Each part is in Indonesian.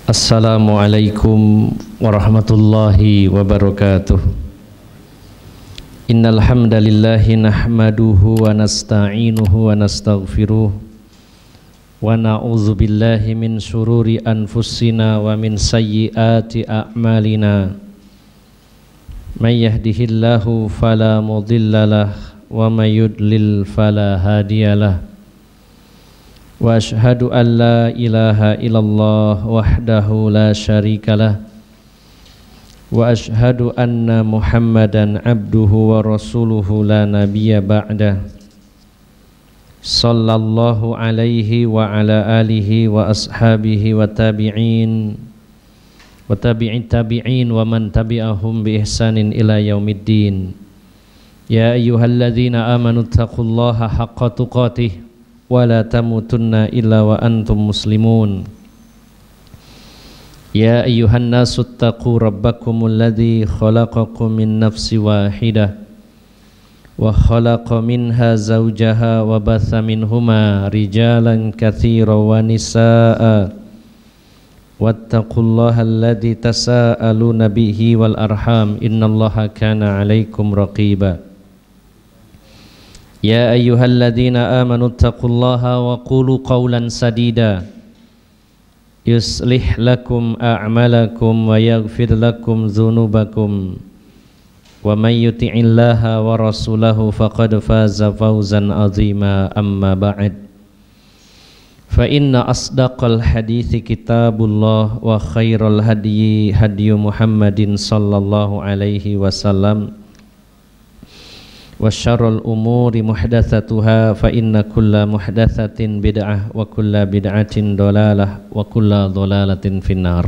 Assalamualaikum warahmatullahi wabarakatuh. Innal hamdalillahi nahmaduhu wa nasta'inuhu wa nastaghfiruh wa na'udzu billahi min syururi anfusina wa min sayyiati a'malina. May yahdihillahu fala mudhillalah wa may yudlil fala hadiyalah. Wa ashhadu an la ilaha illallah wahdahu la syarikalah wa ashhadu anna Muhammadan abduhu wa rasuluhu la nabiyya ba'dah. Sallallahu alaihi wa ala alihi wa ashabihi wa tabi'in wa tabi'in tabi'in wa man tabi'ahum bi ihsanin ila yaumiddin. Ya ayyuhalladzina amanu taqullaha haqqa tuqatih wa la tamutunna illa wa antum muslimun. Ya ayyuhan nasu taqu rabbakumul ladzi khalaqakum min nafsin wahidah wa khalaqa minha zawjaha wa batha minhuma rijalan katsiran wa nisaa'a wattaqullaha alladzi tasaaluna bihi wal arham innallaha kana 'alaikum raqiba. Ya ayyuhalladzina amanu taqullaha wa qulu qawlan sadida yuslih lakum a'malakum wa yaghfir lakum dzunubakum wa may yuti'illaha wa rasulahu faqad faza fawzan 'azima amma ba'd. Fa inna asdaqal hadithi kitabullah wa khairal hadyi hadyu Muhammadin sallallahu alaihi wasallam wa syarrul umuri muhdatsatuha fa inna kulla muhdatsatin bid'ah wa kulla bid'atin dhalalah wa kulla dhalalatin finnar.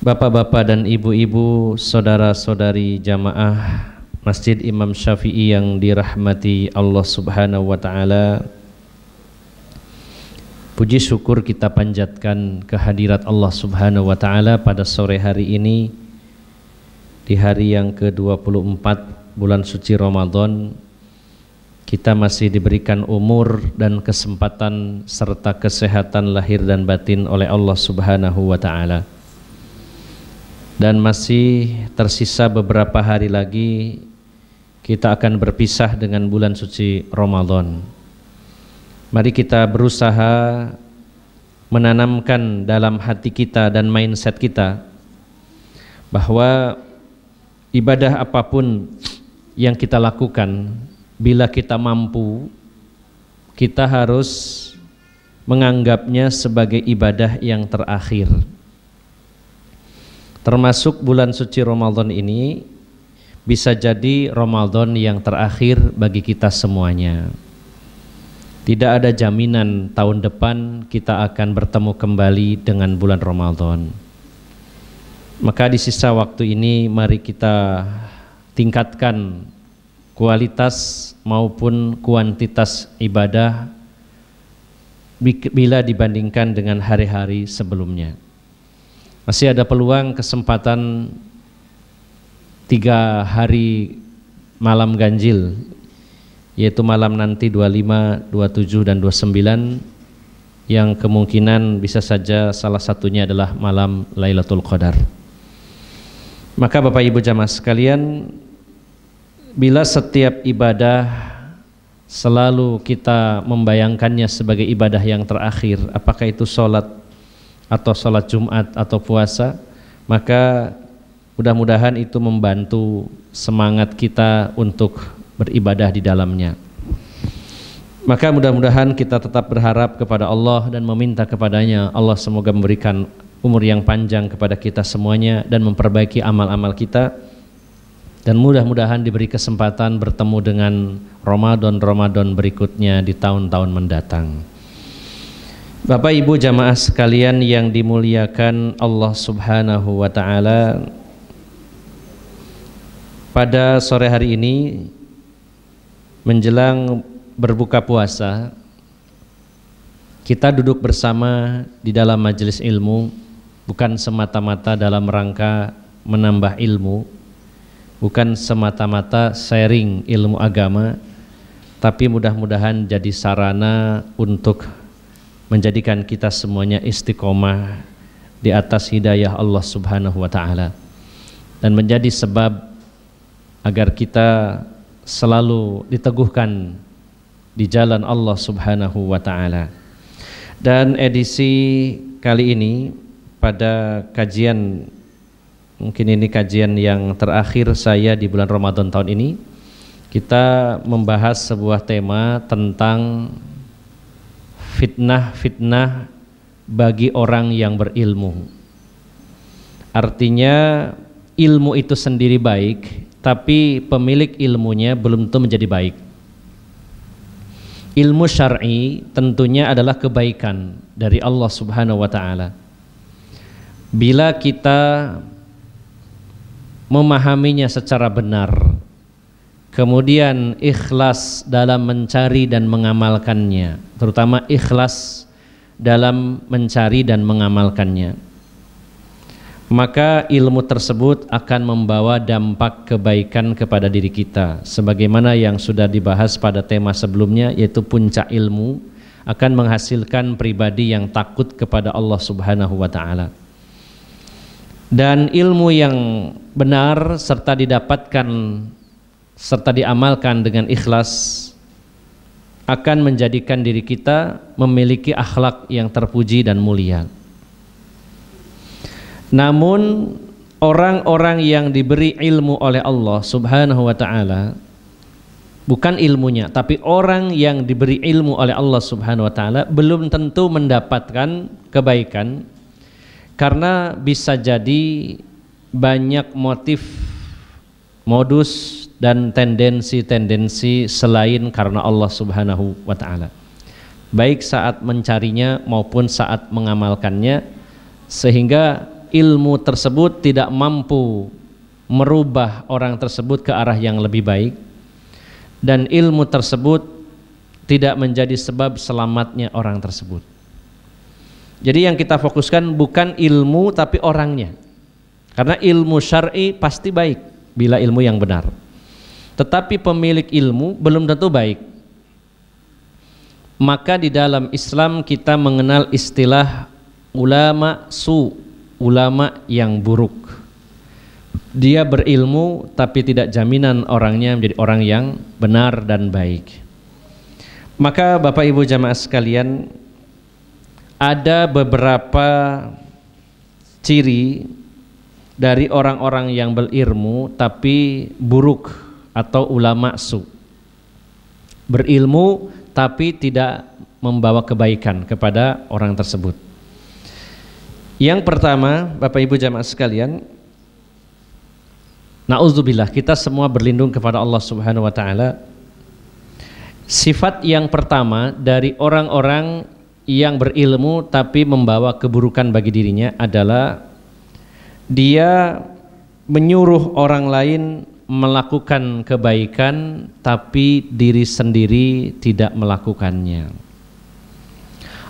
Bapak-bapak dan ibu-ibu, saudara-saudari jamaah Masjid Imam Syafi'i yang dirahmati Allah Subhanahu wa taala, puji syukur kita panjatkan kehadirat Allah Subhanahu wa taala pada sore hari ini di hari yang ke-24 bulan suci Ramadan. Kita masih diberikan umur dan kesempatan serta kesehatan lahir dan batin oleh Allah Subhanahu wa taala. Dan masih tersisa beberapa hari lagi kita akan berpisah dengan bulan suci Ramadan. Mari kita berusaha menanamkan dalam hati kita dan mindset kita bahwa ibadah apapun yang kita lakukan, bila kita mampu, kita harus menganggapnya sebagai ibadah yang terakhir. Termasuk bulan suci Ramadan ini bisa jadi Ramadan yang terakhir bagi kita semuanya. Tidak ada jaminan tahun depan kita akan bertemu kembali dengan bulan Ramadan. Maka di sisa waktu ini mari kita tingkatkan kualitas maupun kuantitas ibadah bila dibandingkan dengan hari-hari sebelumnya. Masih ada peluang kesempatan 3 hari malam ganjil, yaitu malam nanti 25, 27 dan 29, yang kemungkinan bisa saja salah satunya adalah malam Lailatul Qadar. Maka Bapak Ibu jamaah sekalian, bila setiap ibadah selalu kita membayangkannya sebagai ibadah yang terakhir, apakah itu sholat atau sholat Jumat atau puasa, maka mudah-mudahan itu membantu semangat kita untuk beribadah di dalamnya. Maka mudah-mudahan kita tetap berharap kepada Allah dan meminta kepadanya, Allah semoga memberikan umur yang panjang kepada kita semuanya dan memperbaiki amal-amal kita, dan mudah-mudahan diberi kesempatan bertemu dengan Ramadan berikutnya di tahun-tahun mendatang. Bapak Ibu jamaah sekalian yang dimuliakan Allah Subhanahu wa taala, pada sore hari ini menjelang berbuka puasa, kita duduk bersama di dalam majelis ilmu bukan semata-mata dalam rangka menambah ilmu, bukan semata-mata sharing ilmu agama, tapi mudah-mudahan jadi sarana untuk menjadikan kita semuanya istiqomah di atas hidayah Allah Subhanahu wa taala dan menjadi sebab agar kita selalu diteguhkan di jalan Allah Subhanahu wa taala. Dan edisi kali ini pada kajian, mungkin ini kajian yang terakhir saya di bulan Ramadan tahun ini, kita membahas sebuah tema tentang fitnah-fitnah bagi orang yang berilmu. Artinya ilmu itu sendiri baik, tapi pemilik ilmunya belum tentu menjadi baik. Ilmu syar'i tentunya adalah kebaikan dari Allah Subhanahu wa taala. Bila kita memahaminya secara benar, kemudian ikhlas dalam mencari dan mengamalkannya, terutama ikhlas dalam mencari dan mengamalkannya, maka ilmu tersebut akan membawa dampak kebaikan kepada diri kita, sebagaimana yang sudah dibahas pada tema sebelumnya, yaitu puncak ilmu akan menghasilkan pribadi yang takut kepada Allah Subhanahu wa taala. Dan ilmu yang benar serta didapatkan serta diamalkan dengan ikhlas akan menjadikan diri kita memiliki akhlak yang terpuji dan mulia. Namun orang-orang yang diberi ilmu oleh Allah Subhanahu wa taala, bukan ilmunya, tapi orang yang diberi ilmu oleh Allah Subhanahu wa taala belum tentu mendapatkan kebaikan, karena bisa jadi banyak motif, modus dan tendensi-tendensi selain karena Allah Subhanahu wa taala, baik saat mencarinya maupun saat mengamalkannya, sehingga ilmu tersebut tidak mampu merubah orang tersebut ke arah yang lebih baik, dan ilmu tersebut tidak menjadi sebab selamatnya orang tersebut. Jadi yang kita fokuskan bukan ilmu tapi orangnya, karena ilmu syar'i pasti baik bila ilmu yang benar, tetapi pemilik ilmu belum tentu baik. Maka di dalam Islam kita mengenal istilah ulama su, ulama yang buruk. Dia berilmu tapi tidak jaminan orangnya menjadi orang yang benar dan baik. Maka Bapak Ibu jamaah sekalian, ada beberapa ciri dari orang-orang yang berilmu tapi buruk atau ulama su. Berilmu tapi tidak membawa kebaikan kepada orang tersebut. Yang pertama, Bapak Ibu jamaah sekalian, na'udzubillah, kita semua berlindung kepada Allah Subhanahu wa taala. Sifat yang pertama dari orang-orang yang berilmu tapi membawa keburukan bagi dirinya adalah dia menyuruh orang lain melakukan kebaikan tapi diri sendiri tidak melakukannya.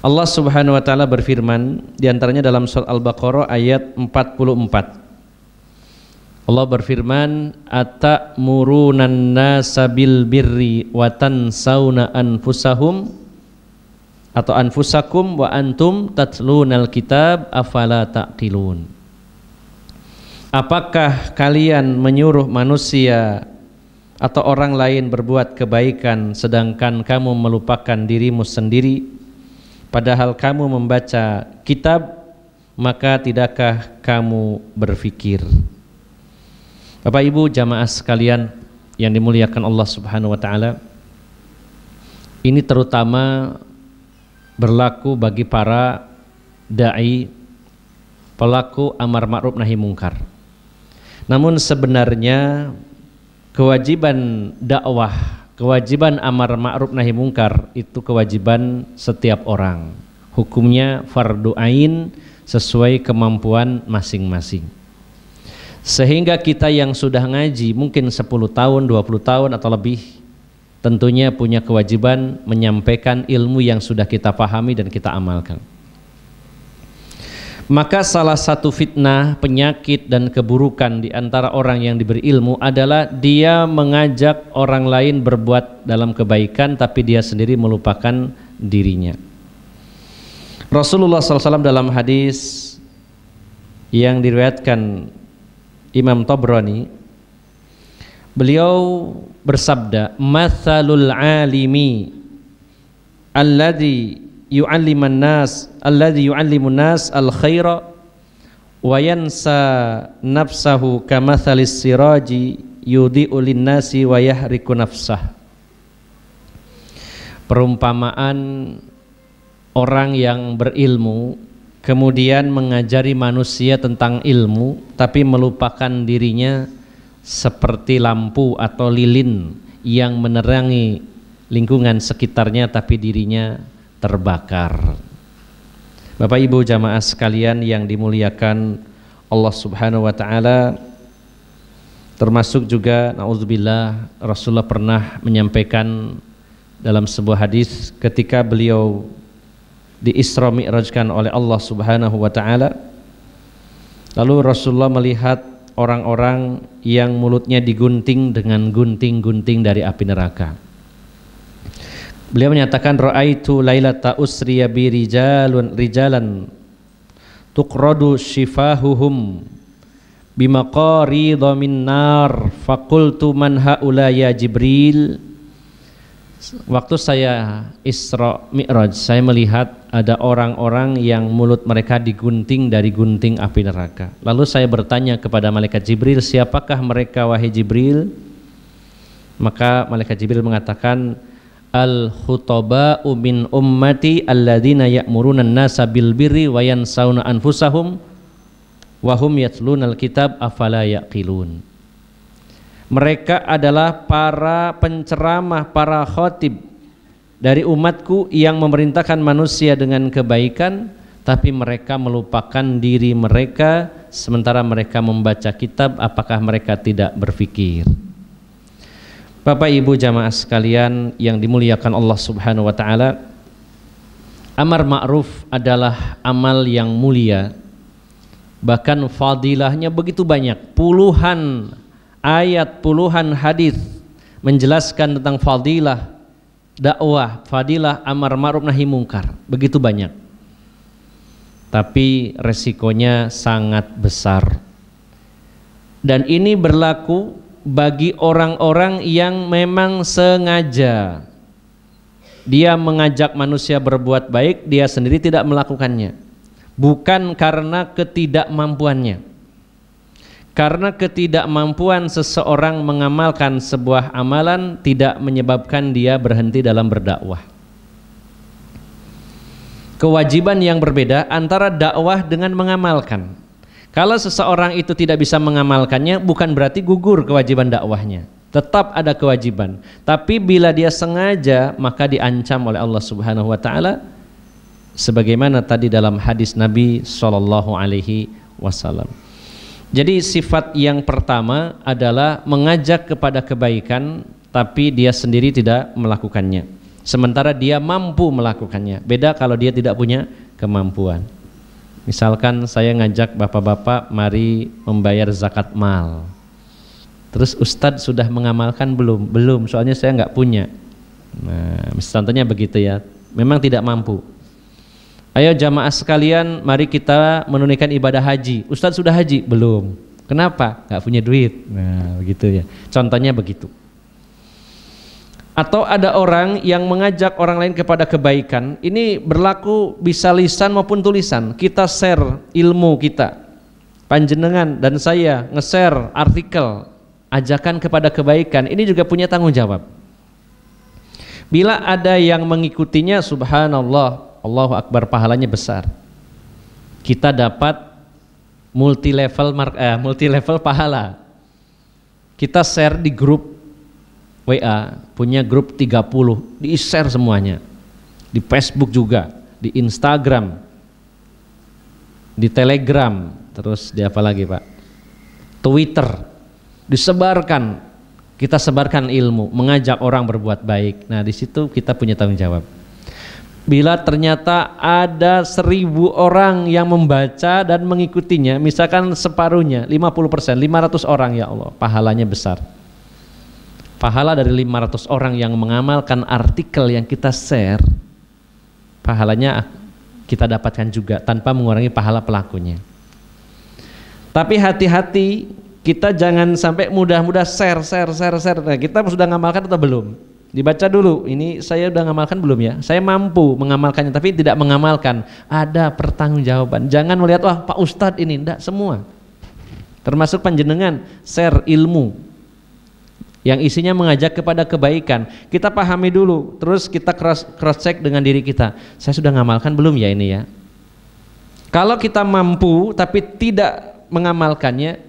Allah Subhanahu wa taala berfirman di antaranya dalam surat Al-Baqarah ayat 44. Allah berfirman, "Atamurunun nasa bil birri wa tansawna anfusahum atau anfusakum wa antum tatlunal kitab afala taqilun." Apakah kalian menyuruh manusia atau orang lain berbuat kebaikan sedangkan kamu melupakan dirimu sendiri, padahal kamu membaca kitab, maka tidakkah kamu berfikir? Bapak Ibu jamaah sekalian yang dimuliakan Allah Subhanahu wa taala, ini terutama berlaku bagi para dai, pelaku amar ma'ruf nahi mungkar. Namun sebenarnya kewajiban dakwah, kewajiban amar ma'ruf nahi mungkar itu kewajiban setiap orang. Hukumnya fardu ain sesuai kemampuan masing-masing. Sehingga kita yang sudah ngaji mungkin 10 tahun, 20 tahun atau lebih, tentunya punya kewajiban menyampaikan ilmu yang sudah kita pahami dan kita amalkan. Maka salah satu fitnah, penyakit dan keburukan di antara orang yang diberi ilmu adalah dia mengajak orang lain berbuat dalam kebaikan tapi dia sendiri melupakan dirinya. Rasulullah SAW dalam hadis yang diriwayatkan Imam Tabrani, beliau bersabda, "Matsalul alimi alladzi yu'allimun nas al-khaira wa yansa nafsahu kamatsalis siraji yudhi'u lin-nasi wa yahriku nafsah." Perumpamaan orang yang berilmu kemudian mengajari manusia tentang ilmu tapi melupakan dirinya seperti lampu atau lilin yang menerangi lingkungan sekitarnya tapi dirinya terbakar. Bapak Ibu jamaah sekalian yang dimuliakan Allah Subhanahu wa taala, termasuk juga naudzubillah Rasulullah pernah menyampaikan dalam sebuah hadis ketika beliau di Isra Mi'rajkan oleh Allah Subhanahu wa taala, lalu Rasulullah melihat orang-orang yang mulutnya digunting dengan gunting-gunting dari api neraka. Beliau menyatakan, "Ra'aitu lailata usriya bi rijalan tuqradu shifahuhum bimaqaridha min nar faqultu man haula ya Jibril." Waktu saya Isra Mi'raj, saya melihat ada orang-orang yang mulut mereka digunting dari gunting api neraka. Lalu saya bertanya kepada malaikat Jibril, "Siapakah mereka wahai Jibril?" Maka malaikat Jibril mengatakan, "Al-khutaba'u min ummati alladzina ya'muruna an-nasa bil birri wa yansawna anfusahum wa hum yatlunal kitab afala yaqilun." Mereka adalah para penceramah, para khatib dari umatku yang memerintahkan manusia dengan kebaikan, tapi mereka melupakan diri mereka sementara mereka membaca kitab. Apakah mereka tidak berfikir? Bapak Ibu jamaah sekalian yang dimuliakan Allah Subhanahu wa taala, amar ma'ruf adalah amal yang mulia, bahkan fadilahnya begitu banyak, puluhan ayat, puluhan hadis menjelaskan tentang fadilah dakwah, fadilah amar ma'ruf nahi mungkar, begitu banyak. Tapi resikonya sangat besar. Dan ini berlaku bagi orang-orang yang memang sengaja dia mengajak manusia berbuat baik, dia sendiri tidak melakukannya, bukan karena ketidakmampuannya. Karena ketidakmampuan seseorang mengamalkan sebuah amalan tidak menyebabkan dia berhenti dalam berdakwah. Kewajiban yang berbeda antara dakwah dengan mengamalkan. Kalau seseorang itu tidak bisa mengamalkannya, bukan berarti gugur kewajiban dakwahnya. Tetap ada kewajiban. Tapi bila dia sengaja, maka diancam oleh Allah Subhanahu wa taala sebagaimana tadi dalam hadis Nabi sallallahu alaihi wasallam. Jadi sifat yang pertama adalah mengajak kepada kebaikan tapi dia sendiri tidak melakukannya, sementara dia mampu melakukannya. Beda kalau dia tidak punya kemampuan. Misalkan saya ngajak bapak-bapak mari membayar zakat mal, terus Ustadz sudah mengamalkan belum? Belum, soalnya saya nggak punya. Nah, contohnya begitu ya, memang tidak mampu. Ayo jamaah sekalian, mari kita menunaikan ibadah haji. Ustadz sudah haji? Belum. Kenapa? Gak punya duit. Nah begitu ya, contohnya begitu. Atau ada orang yang mengajak orang lain kepada kebaikan. Ini berlaku bisa lisan maupun tulisan. Kita share ilmu kita, panjenengan dan saya nge-share artikel ajakan kepada kebaikan, ini juga punya tanggung jawab. Bila ada yang mengikutinya, subhanallah, Allahu Akbar, pahalanya besar. Kita dapat multi level pahala. Kita share di grup WA, punya grup 30, di-share semuanya. Di Facebook juga, di Instagram, di Telegram, terus di apa lagi Pak? Twitter. Disebarkan. Kita sebarkan ilmu, mengajak orang berbuat baik. Nah, di situ kita punya tanggung jawab. Bila ternyata ada 1000 orang yang membaca dan mengikutinya, misalkan separuhnya 50%, 500 orang, ya Allah, pahalanya besar. Pahala dari 500 orang yang mengamalkan artikel yang kita share, pahalanya kita dapatkan juga tanpa mengurangi pahala pelakunya. Tapi hati-hati, kita jangan sampai mudah-mudah share. Nah, kita sudah ngamalkan atau belum? Dibaca dulu, ini saya udah ngamalkan belum ya? Saya mampu mengamalkannya tapi tidak mengamalkan. Ada pertanggungjawaban. Jangan melihat wah Pak Ustadz ini, enggak, semua. Termasuk panjenengan share ilmu yang isinya mengajak kepada kebaikan. Kita pahami dulu, terus kita cross check dengan diri kita. Saya sudah ngamalkan belum ya ini ya? Kalau kita mampu tapi tidak mengamalkannya,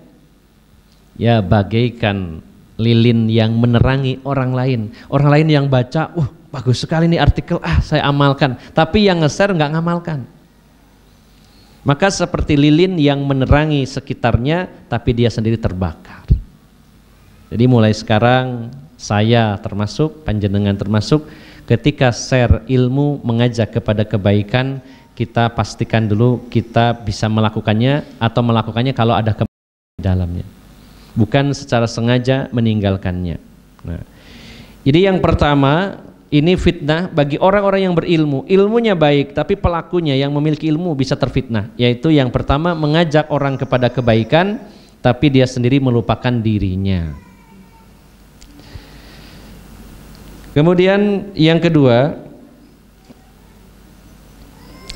ya bagaikan lilin yang menerangi orang lain. Orang lain yang baca, bagus sekali nih artikel, saya amalkan. Tapi yang nge-share nggak ngamalkan. Maka seperti lilin yang menerangi sekitarnya, tapi dia sendiri terbakar. Jadi mulai sekarang saya termasuk, panjenengan termasuk, ketika share ilmu mengajak kepada kebaikan, kita pastikan dulu kita bisa melakukannya atau melakukannya kalau ada kebaikan di dalamnya. Bukan secara sengaja meninggalkannya. Nah, jadi yang pertama, ini fitnah bagi orang-orang yang berilmu. Ilmunya baik, tapi pelakunya yang memiliki ilmu bisa terfitnah. Yaitu yang pertama, mengajak orang kepada kebaikan, tapi dia sendiri melupakan dirinya. Kemudian yang kedua,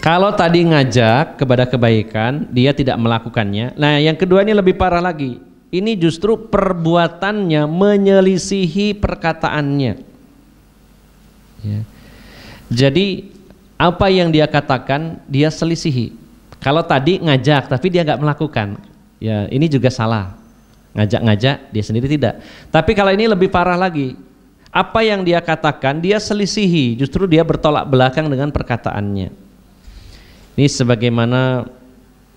kalau tadi ngajak kepada kebaikan, dia tidak melakukannya. Nah, yang kedua ini lebih parah lagi. Ini justru perbuatannya menyelisihi perkataannya. Ya. Jadi apa yang dia katakan dia selisihi. Kalau tadi ngajak tapi dia nggak melakukan, ya ini juga salah. Ngajak-ngajak dia sendiri tidak. Tapi kalau ini lebih parah lagi. Apa yang dia katakan dia selisihi, justru dia bertolak belakang dengan perkataannya. Ini sebagaimana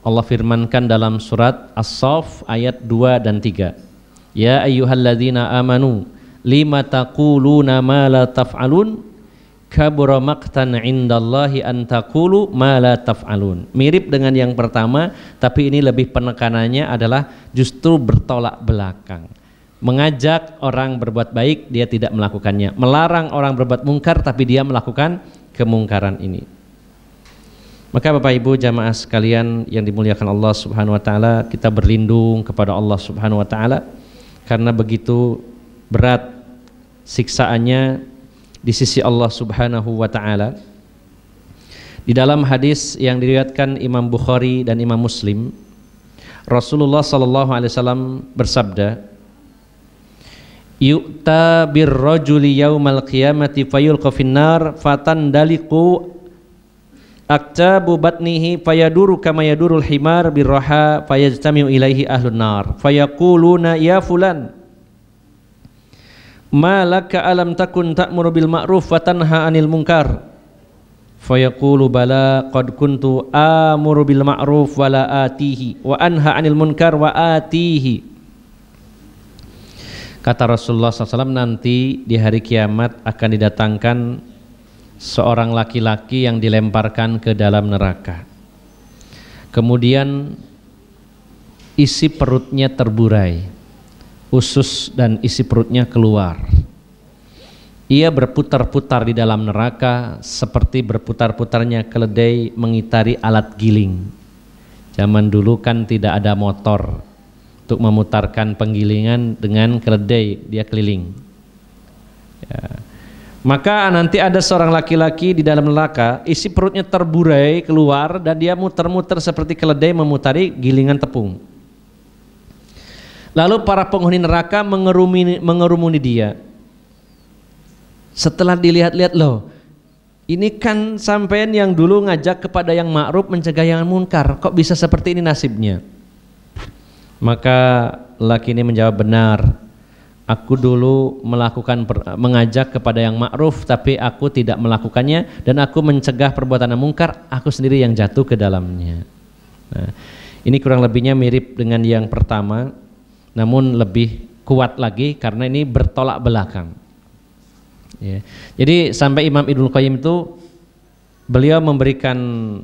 Allah firmankan dalam surat As-Saff ayat 2 dan 3. Ya ayyuhalladzina amanu lima taquluna ma la taf'alun kabura maqtan 'indallahi an taqulu ma la taf'alun. Mirip dengan yang pertama, tapi ini lebih penekanannya adalah justru bertolak belakang. Mengajak orang berbuat baik, dia tidak melakukannya. Melarang orang berbuat mungkar, tapi dia melakukan kemungkaran ini. Maka Bapak Ibu jamaah sekalian yang dimuliakan Allah Subhanahu wa taala, kita berlindung kepada Allah Subhanahu wa taala karena begitu berat siksaannya di sisi Allah Subhanahu wa taala. Di dalam hadis yang diriwayatkan Imam Bukhari dan Imam Muslim, Rasulullah sallallahu alaihi wasallam bersabda, yu'ta birrajuli yaumal qiyamati fayulqa finnar fatandaliqu aktabu batnihi fayaduru kama yadurul himar birraha fayajtami'u ilaihi ahlun nar fayaquluna ya fulan ma laka alam takun ta'muru bil ma'ruf wa tanha 'anil munkar fayaqulu bala qad kuntu amuru bil ma'ruf wa la atihi wa anha 'anil munkar wa atihi. Kata Rasulullah SAW, nanti di hari kiamat akan didatangkan seorang laki-laki yang dilemparkan ke dalam neraka. Kemudian isi perutnya terburai, usus dan isi perutnya keluar. Ia berputar-putar di dalam neraka seperti berputar-putarnya keledai mengitari alat giling. Zaman dulu kan tidak ada motor untuk memutarkan penggilingan, dengan keledai dia keliling. Ya. Maka nanti ada seorang laki-laki di dalam neraka, isi perutnya terburai keluar dan dia muter-muter seperti keledai memutari gilingan tepung. Lalu para penghuni neraka mengerumuni dia. Setelah dilihat-lihat, loh, ini kan sampean yang dulu ngajak kepada yang ma'ruf mencegah yang munkar, kok bisa seperti ini nasibnya? Maka laki ini menjawab, benar, aku dulu mengajak kepada yang ma'ruf tapi aku tidak melakukannya, dan aku mencegah perbuatan yang mungkar, aku sendiri yang jatuh ke dalamnya. Nah, ini kurang lebihnya mirip dengan yang pertama, namun lebih kuat lagi karena ini bertolak belakang. Ya. Jadi sampai Imam Ibnu Qayyim itu beliau memberikan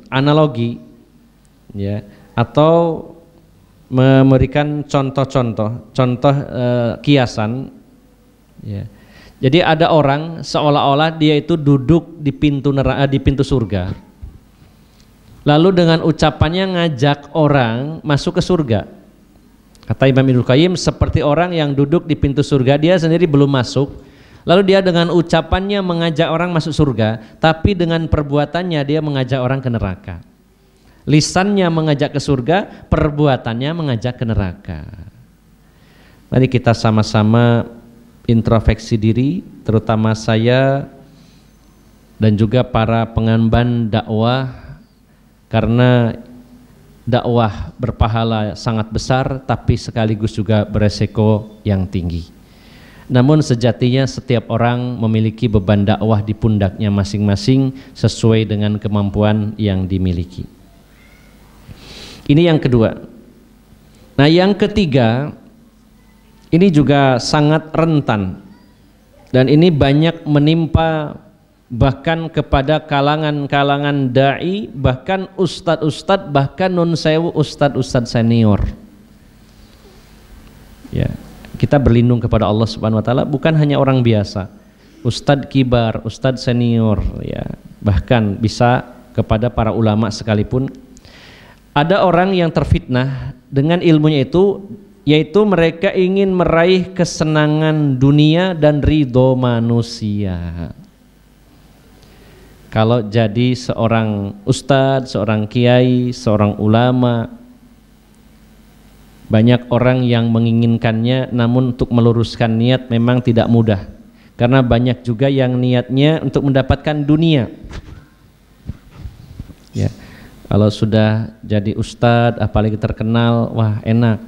analogi, ya, atau memberikan contoh-contoh, kiasan, ya. Jadi ada orang seolah-olah dia itu duduk di pintu surga. lalu dengan ucapannya ngajak orang masuk ke surga. Kata Imam Ibnu Qayyim, seperti orang yang duduk di pintu surga, dia sendiri belum masuk, lalu dia dengan ucapannya mengajak orang masuk surga, tapi dengan perbuatannya dia mengajak orang ke neraka. Lisannya mengajak ke surga, perbuatannya mengajak ke neraka. Mari kita sama-sama introspeksi diri, terutama saya dan juga para pengemban dakwah, karena dakwah berpahala sangat besar tapi sekaligus juga beresiko yang tinggi. Namun sejatinya setiap orang memiliki beban dakwah di pundaknya masing-masing sesuai dengan kemampuan yang dimiliki. Ini yang kedua. Nah, yang ketiga ini juga sangat rentan dan ini banyak menimpa bahkan kepada kalangan-kalangan da'i, bahkan ustadz-ustadz, bahkan nun sewu ustadz-ustadz senior. Ya, kita berlindung kepada Allah Subhanahu wa taala, bukan hanya orang biasa, ustadz kibar, ustadz senior, ya, bahkan bisa kepada para ulama sekalipun. Ada orang yang terfitnah dengan ilmunya itu, yaitu mereka ingin meraih kesenangan dunia dan ridho manusia. Kalau jadi seorang ustadz, seorang kiai, seorang ulama, banyak orang yang menginginkannya, namun untuk meluruskan niat memang tidak mudah, karena banyak juga yang niatnya untuk mendapatkan dunia. Ya, kalau sudah jadi ustadz, apalagi terkenal, wah enak,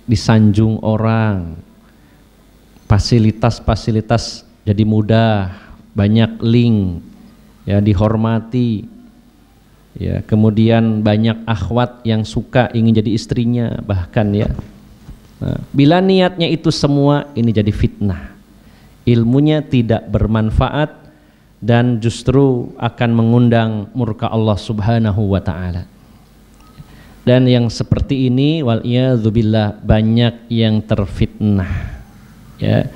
disanjung orang, fasilitas-fasilitas jadi mudah, banyak link, ya, dihormati, ya, kemudian banyak akhwat yang suka ingin jadi istrinya bahkan, ya. Nah, bila niatnya itu semua, ini jadi fitnah, ilmunya tidak bermanfaat dan justru akan mengundang murka Allah Subhanahu wa ta'ala. Dan yang seperti ini wal'iyadzubillah banyak yang terfitnah, ya,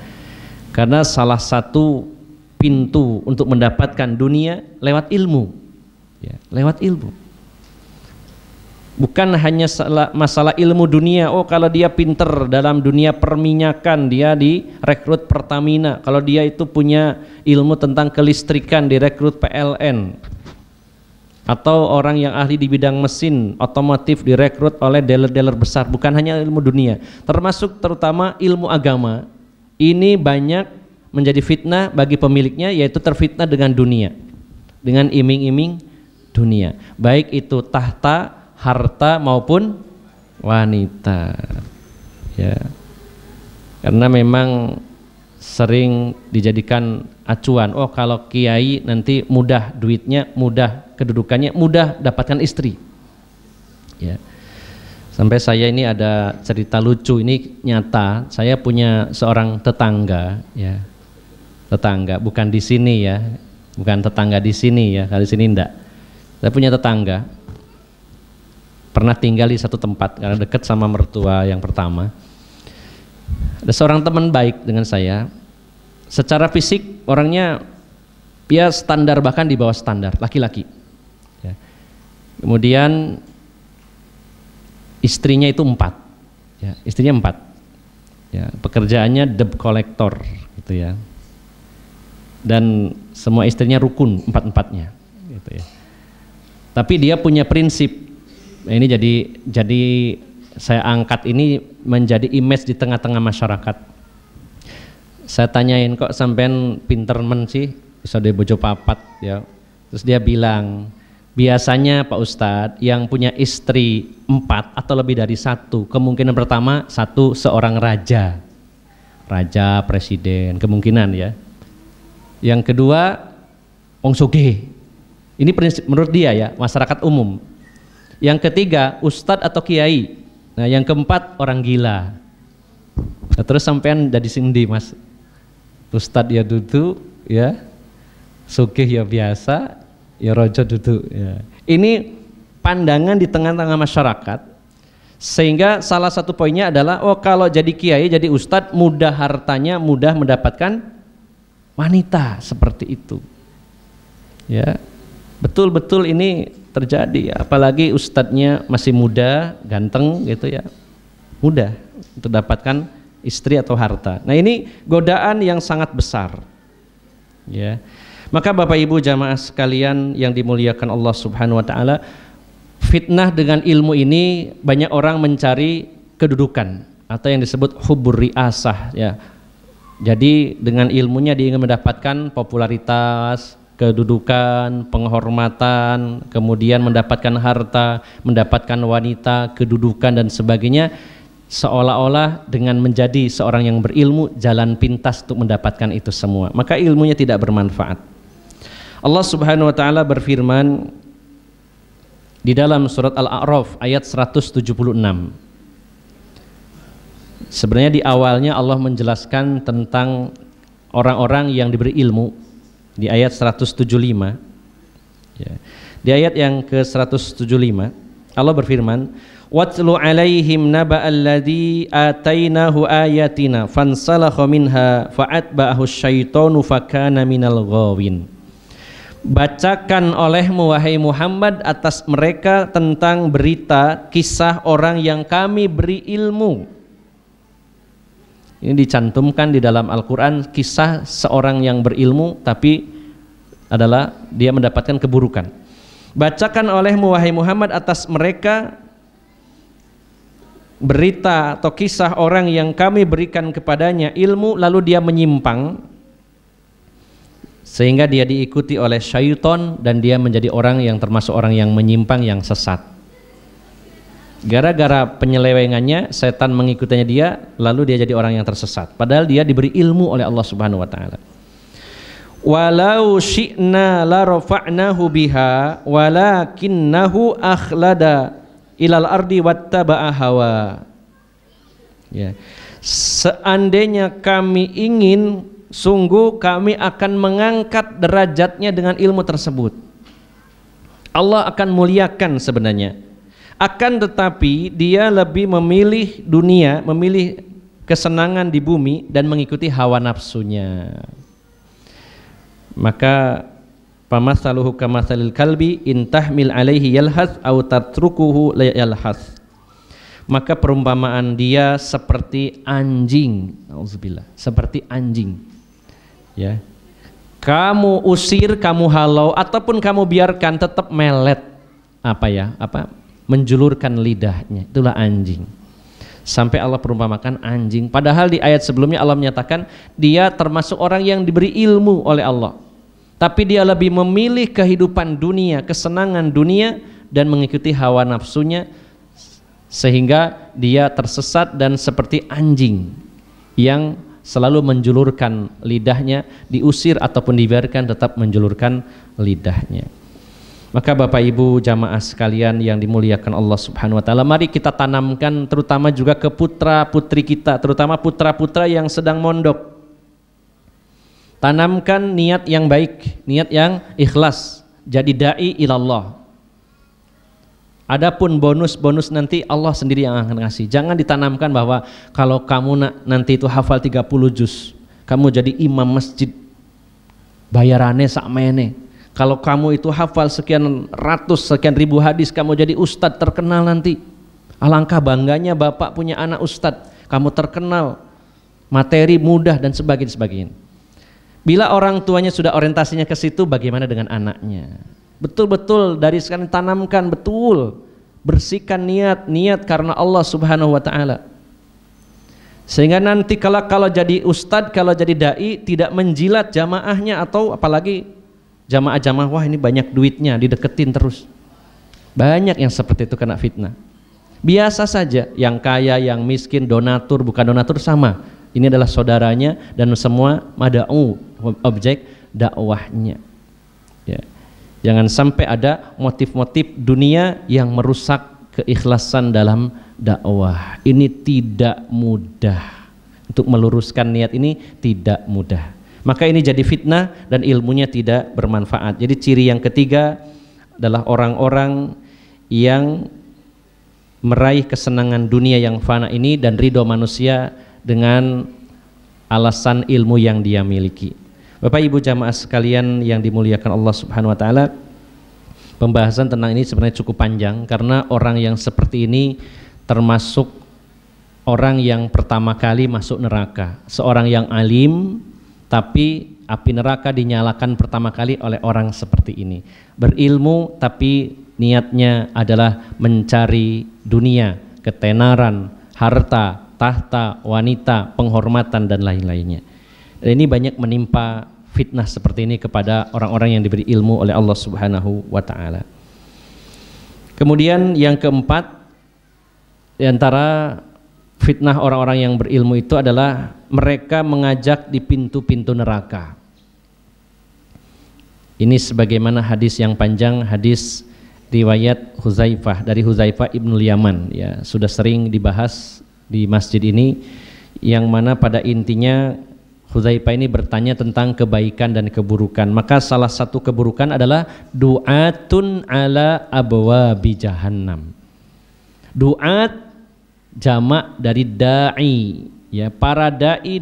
karena salah satu pintu untuk mendapatkan dunia lewat ilmu, ya, lewat ilmu. Bukan hanya masalah ilmu dunia. Oh, kalau dia pinter dalam dunia perminyakan, dia direkrut Pertamina. Kalau dia itu punya ilmu tentang kelistrikan, direkrut PLN. Atau orang yang ahli di bidang mesin otomotif direkrut oleh dealer-dealer besar. Bukan hanya ilmu dunia, termasuk terutama ilmu agama. Ini banyak menjadi fitnah bagi pemiliknya, yaitu terfitnah dengan dunia, dengan iming-iming dunia, baik itu tahta, harta maupun wanita, ya. Karena memang sering dijadikan acuan, oh kalau kiai nanti mudah duitnya, mudah kedudukannya, mudah dapatkan istri, ya. Sampai saya ini ada cerita lucu, ini nyata. Saya punya seorang tetangga, ya, tetangga, bukan di sini, ya, bukan tetangga di sini, ya, kali sini enggak. Saya punya tetangga, pernah tinggal di satu tempat karena dekat sama mertua yang pertama. Ada seorang teman baik dengan saya, secara fisik orangnya ya standar, bahkan di bawah standar, laki-laki, ya. Kemudian istrinya itu 4, ya, istrinya 4, ya, pekerjaannya debt collector, gitu, ya. Dan semua istrinya rukun, 4-4-nya, gitu, ya. Tapi dia punya prinsip. Nah, ini jadi saya angkat ini menjadi image di tengah-tengah masyarakat. Saya tanyain, kok sampean pinter men sih, bisa di bojo papat, ya. Terus dia bilang, biasanya Pak Ustadz yang punya istri 4 atau lebih dari 1, kemungkinan pertama seorang raja, presiden, kemungkinan, ya. Yang kedua wong sugih. Ini prinsip menurut dia, ya, masyarakat umum. Yang ketiga ustadz atau kiai. Nah, yang keempat orang gila. Nah, terus sampean jadi sindi, Mas. Ustadz ya duduk, ya, sugih ya biasa, ya rojo duduk, ya. Ini pandangan di tengah-tengah masyarakat, sehingga salah satu poinnya adalah, oh kalau jadi kiai, jadi ustadz, mudah hartanya, mudah mendapatkan wanita, seperti itu, ya. Betul-betul ini terjadi, apalagi ustadznya masih muda, ganteng gitu ya, mudah untuk dapatkan istri atau harta. Nah ini godaan yang sangat besar ya. Maka Bapak Ibu jamaah sekalian yang dimuliakan Allah Subhanahu wa taala, fitnah dengan ilmu ini banyak orang mencari kedudukan atau yang disebut hubur riasah ya. Jadi dengan ilmunya dia ingin mendapatkan popularitas, kedudukan, penghormatan, kemudian mendapatkan harta, mendapatkan wanita, kedudukan dan sebagainya, seolah-olah dengan menjadi seorang yang berilmu jalan pintas untuk mendapatkan itu semua, maka ilmunya tidak bermanfaat. Allah Subhanahu wa taala berfirman di dalam surat Al-A'raf ayat 176. Sebenarnya di awalnya Allah menjelaskan tentang orang-orang yang diberi ilmu di ayat 175 ya. Di ayat yang ke-175 Allah berfirman, watlu alaihim naba'alladzi atainahu ayatina fansalakha minha fa'atba'ahu syaitanu fakana minal ghawin. Bacakan olehmu wahai Muhammad atas mereka tentang berita kisah orang yang kami beri ilmu. Ini dicantumkan di dalam Al-Quran, kisah seorang yang berilmu tapi adalah dia mendapatkan keburukan. Bacakan olehmu wahai Muhammad atas mereka berita atau kisah orang yang kami berikan kepadanya ilmu lalu dia menyimpang sehingga dia diikuti oleh syaitan dan dia menjadi orang yang termasuk orang yang menyimpang, yang sesat. Gara-gara penyelewengannya setan mengikutinya dia, lalu dia jadi orang yang tersesat padahal dia diberi ilmu oleh Allah Subhanahu wa taala. Walau syi'na la rafa'nahu biha walakinnahu akhlada ilal ardi wattaba'a hawa. Ya. Seandainya kami ingin, sungguh kami akan mengangkat derajatnya dengan ilmu tersebut. Allah akan muliakan sebenarnya. Akan tetapi dia lebih memilih dunia, memilih kesenangan di bumi dan mengikuti hawa nafsunya. Maka pamathaluhu kamathalil kalbi in tahmil alaihi yalhath aw tatrukuhu yalhath. Maka perumpamaan dia seperti anjing. Nauzubillah, seperti anjing. Ya. Kamu usir, kamu halau ataupun kamu biarkan tetap melet menjulurkan lidahnya, itulah anjing. Sampai Allah perumpamakan anjing, padahal di ayat sebelumnya Allah menyatakan dia termasuk orang yang diberi ilmu oleh Allah, tapi dia lebih memilih kehidupan dunia, kesenangan dunia dan mengikuti hawa nafsunya sehingga dia tersesat dan seperti anjing yang selalu menjulurkan lidahnya, diusir ataupun dibiarkan tetap menjulurkan lidahnya. Maka Bapak Ibu jamaah sekalian yang dimuliakan Allah Subhanahu wa taala, mari kita tanamkan terutama juga ke putra-putri kita, terutama putra-putra yang sedang mondok. Tanamkan niat yang baik, niat yang ikhlas, jadi dai ilallah. Adapun bonus-bonus nanti Allah sendiri yang akan ngasih. Jangan ditanamkan bahwa kalau kamu nanti itu hafal 30 juz, kamu jadi imam masjid, bayarannya sakmene. Kalau kamu itu hafal sekian ratus, sekian ribu hadis, kamu jadi ustadz terkenal nanti. Alangkah bangganya bapak punya anak ustadz, kamu terkenal, materi mudah dan sebagainya. Bila orang tuanya sudah orientasinya ke situ, bagaimana dengan anaknya? Betul-betul dari sekarang tanamkan betul, bersihkan niat karena Allah Subhanahu wa taala. Sehingga nanti kalau jadi ustadz, kalau jadi dai tidak menjilat jamaahnya atau apalagi jamaah-jamaah, wah ini banyak duitnya, dideketin terus. Banyak yang seperti itu kena fitnah. Biasa saja, yang kaya, yang miskin, donatur, bukan donatur sama. Ini adalah saudaranya dan semua mada'u, objek dakwahnya. Ya. Jangan sampai ada motif-motif dunia yang merusak keikhlasan dalam dakwah. Ini tidak mudah. Untuk meluruskan niat ini tidak mudah. Maka ini jadi fitnah dan ilmunya tidak bermanfaat. Jadi ciri yang ketiga adalah orang-orang yang meraih kesenangan dunia yang fana ini dan ridho manusia dengan alasan ilmu yang dia miliki. Bapak Ibu jamaah sekalian yang dimuliakan Allah Subhanahu wa taala, Pembahasan tentang ini sebenarnya cukup panjang karena orang yang seperti ini termasuk orang yang pertama kali masuk neraka. Seorang yang alim tapi api neraka dinyalakan pertama kali oleh orang seperti ini. Berilmu tapi niatnya adalah mencari dunia, ketenaran, harta, tahta, wanita, penghormatan dan lain-lainnya. Dan ini banyak menimpa fitnah seperti ini kepada orang-orang yang diberi ilmu oleh Allah Subhanahu wa taala. Kemudian yang keempat, di antara fitnah orang-orang yang berilmu itu adalah mereka mengajak di pintu-pintu neraka. Ini sebagaimana hadis yang panjang, hadis riwayat Huzaifah dari Huzaifah ibnul Yaman, ya sudah sering dibahas di masjid ini, yang mana pada intinya Huzaifah ini bertanya tentang kebaikan dan keburukan. Maka salah satu keburukan adalah du'atun ala abwabi jahannam. Du'at jamak dari da'i, ya, para dai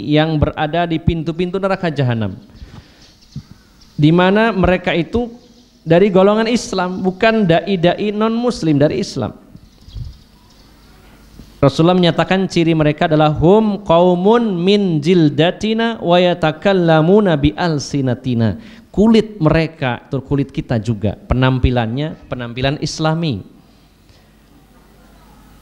yang berada di pintu-pintu neraka jahanam, di mana mereka itu dari golongan Islam, bukan dai non muslim, dari Islam. Rasulullah menyatakan ciri mereka adalah hum qaumun min jildatina wa yatakallamuna bi alsinatina. Kulit mereka itu kulit kita juga, penampilannya penampilan Islami.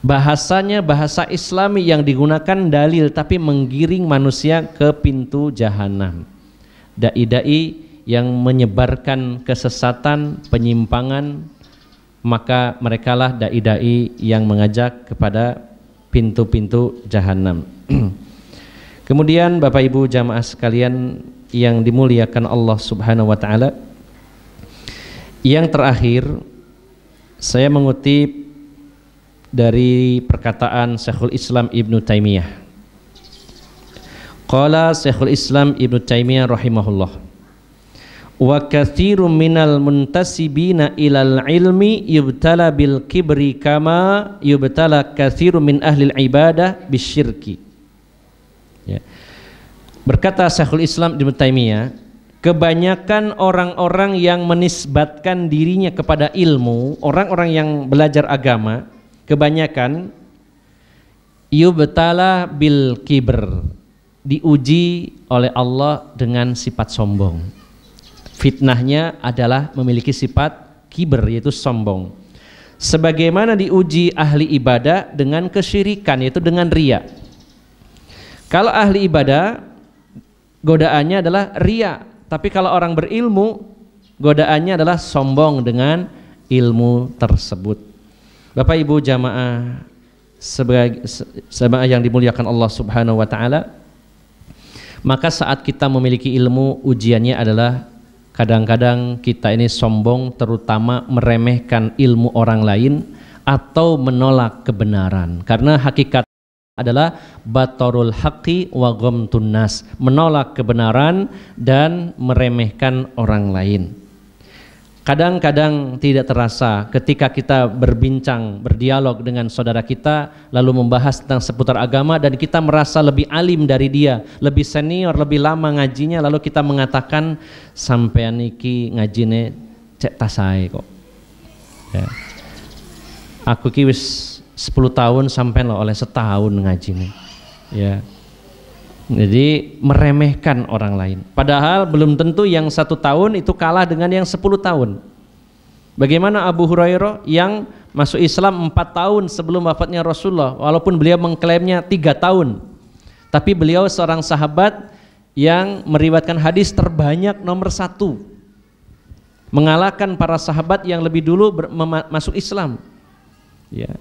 Bahasanya bahasa Islami yang digunakan dalil tapi menggiring manusia ke pintu jahanam. Dai yang menyebarkan kesesatan, penyimpangan, maka merekalah dai yang mengajak kepada pintu-pintu jahanam. Kemudian Bapak Ibu jamaah sekalian yang dimuliakan Allah Subhanahu wa taala, yang terakhir saya mengutip dari perkataan Syekhul Islam Ibnu Taimiyah. Qala Syekhul Islam Ibnu Taimiyah rahimahullah, wa katsirun minal muntasibina ilal ilmi yubtala bil kibri kama yubtala katsirun min ahlil ibadah bisyirki. Ya. Berkata Syekhul Islam Ibnu Taimiyah, kebanyakan orang-orang yang menisbatkan dirinya kepada ilmu, orang-orang yang belajar agama, kebanyakan yubtala bil kibr, diuji oleh Allah dengan sifat sombong. Fitnahnya adalah memiliki sifat kibr, yaitu sombong. Sebagaimana diuji ahli ibadah dengan kesyirikan, yaitu dengan riya. Kalau ahli ibadah godaannya adalah riya, tapi kalau orang berilmu godaannya adalah sombong dengan ilmu tersebut. Bapak Ibu jamaah yang dimuliakan Allah Subhanahu wa taala, maka saat kita memiliki ilmu, ujiannya adalah kadang-kadang kita ini sombong, terutama meremehkan ilmu orang lain atau menolak kebenaran. Karena hakikat adalah batarul haqqi wa ghamtun nas, menolak kebenaran dan meremehkan orang lain. Kadang-kadang tidak terasa ketika kita berbincang, berdialog dengan saudara kita, lalu membahas tentang seputar agama dan kita merasa lebih alim dari dia, lebih senior, lebih lama ngajinya, lalu kita mengatakan sampean iki ngajine cek tasae kok. Ya. Aku ki wis 10 tahun sampean lo oleh setahun ngajine. Ya. Jadi meremehkan orang lain, padahal belum tentu yang 1 tahun itu kalah dengan yang 10 tahun. Bagaimana Abu Hurairah yang masuk Islam 4 tahun sebelum wafatnya Rasulullah, walaupun beliau mengklaimnya 3 tahun, tapi beliau seorang sahabat yang meriwayatkan hadis terbanyak nomor 1, mengalahkan para sahabat yang lebih dulu masuk Islam, ya.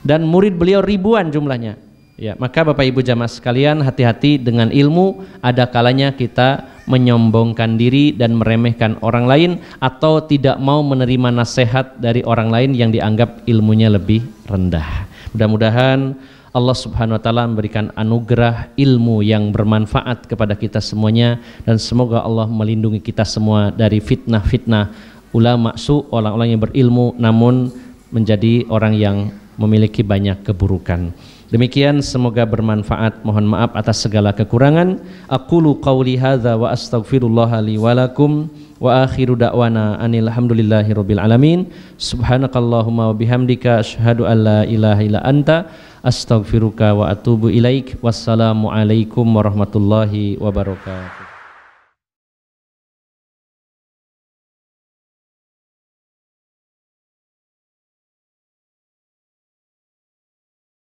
Dan murid beliau ribuan jumlahnya. Ya, maka Bapak Ibu jamaah sekalian, hati-hati dengan ilmu. Ada kalanya kita menyombongkan diri dan meremehkan orang lain, atau tidak mau menerima nasihat dari orang lain yang dianggap ilmunya lebih rendah. Mudah-mudahan Allah Subhanahu wa taala memberikan anugerah ilmu yang bermanfaat kepada kita semuanya, dan semoga Allah melindungi kita semua dari fitnah-fitnah ulama su, orang-orang yang berilmu namun menjadi orang yang memiliki banyak keburukan. Demikian, semoga bermanfaat. Mohon maaf atas segala kekurangan. Aqulu qawli hadza wa astaghfirullaha li wa lakum wa akhiru da'wana anil hamdulillahi rabbil alamin. Subhanakallahumma wa bihamdika asyhadu an la ilaha illa anta astaghfiruka wa atubu ilaik. Wassalamu alaikum warahmatullahi wabarakatuh.